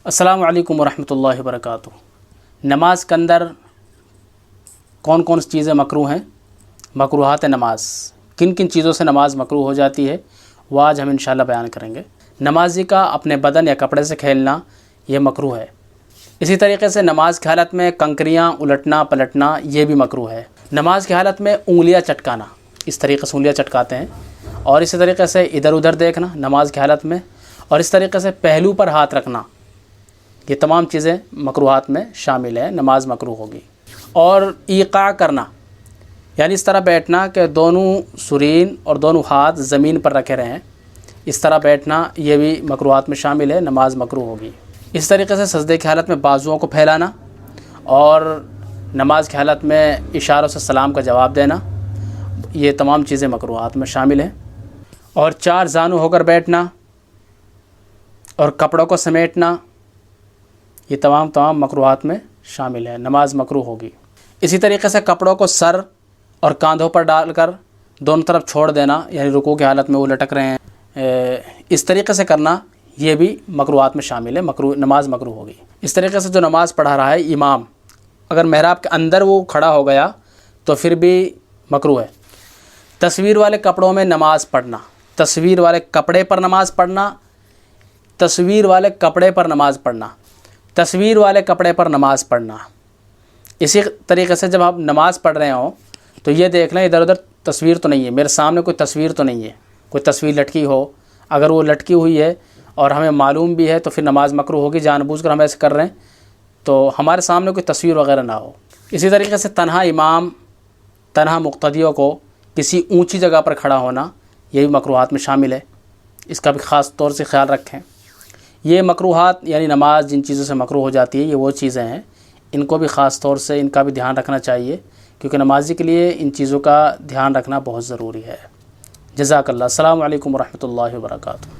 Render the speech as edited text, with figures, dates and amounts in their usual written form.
السلام علیکم ورحمۃ اللہ وبرکاتہ۔ نماز کے اندر کون کون سی چیزیں مکروہ ہیں؟ مکروہات نماز، کن کن چیزوں سے نماز مکروہ ہو جاتی ہے، وہ آج ہم انشاءاللہ بیان کریں گے۔ نمازی کا اپنے بدن یا کپڑے سے کھیلنا یہ مکروہ ہے۔ اسی طریقے سے نماز کی حالت میں کنکریاں الٹنا پلٹنا یہ بھی مکروہ ہے۔ نماز کی حالت میں انگلیاں چٹکانا، اس طریقے سے انگلیاں چٹکاتے ہیں، اور اسی طریقے سے ادھر ادھر دیکھنا نماز کی حالت میں، اور اس طریقے سے پہلو پر ہاتھ رکھنا، یہ تمام چیزیں مکروہات میں شامل ہیں، نماز مکروہ ہوگی۔ اور ایقاع کرنا، یعنی اس طرح بیٹھنا کہ دونوں سرین اور دونوں ہاتھ زمین پر رکھے رہیں، اس طرح بیٹھنا یہ بھی مکروہات میں شامل ہے، نماز مکروہ ہوگی۔ اس طریقے سے سجدے کی حالت میں بازوؤں کو پھیلانا اور نماز کی حالت میں اشاروں سے سلام کا جواب دینا، یہ تمام چیزیں مکروہات میں شامل ہیں۔ اور چار زانو ہو کر بیٹھنا اور کپڑوں کو سمیٹنا، یہ تمام مکروہات میں شامل ہے، نماز مکروہ ہوگی۔ اسی طریقے سے کپڑوں کو سر اور کاندھوں پر ڈال کر دونوں طرف چھوڑ دینا، یعنی رکوع کی حالت میں وہ لٹک رہے ہیں، اس طریقے سے کرنا یہ بھی مکروہات میں شامل ہے، نماز مکروہ ہوگی۔ اس طریقے سے جو نماز پڑھا رہا ہے امام، اگر محراب کے اندر وہ کھڑا ہو گیا تو پھر بھی مکروہ ہے۔ تصویر والے کپڑوں میں نماز پڑھنا، تصویر والے کپڑے پر نماز پڑھنا، تصویر والے کپڑے پر نماز پڑھنا، تصویر والے کپڑے پر نماز پڑھنا۔ اسی طریقے سے جب آپ نماز پڑھ رہے ہوں تو یہ دیکھ لیں ادھر ادھر تصویر تو نہیں ہے، میرے سامنے کوئی تصویر تو نہیں ہے، کوئی تصویر لٹکی ہو، اگر وہ لٹکی ہوئی ہے اور ہمیں معلوم بھی ہے تو پھر نماز مکروہ ہوگی، جان بوجھ کر ہم ایسے کر رہے ہیں تو ہمارے سامنے کوئی تصویر وغیرہ نہ ہو۔ اسی طریقے سے تنہا امام تنہا مقتدیوں کو کسی اونچی جگہ پر کھڑا ہونا یہ بھی مکروہات میں شامل ہے، اس کا بھی خاص طور سے خیال رکھیں۔ یہ مکروہات یعنی نماز جن چیزوں سے مکروہ ہو جاتی ہے یہ وہ چیزیں ہیں، ان کو بھی خاص طور سے ان کا بھی دھیان رکھنا چاہیے، کیونکہ نمازی کے لیے ان چیزوں کا دھیان رکھنا بہت ضروری ہے۔ جزاک اللہ۔ السلام علیکم ورحمۃ اللہ وبرکاتہ۔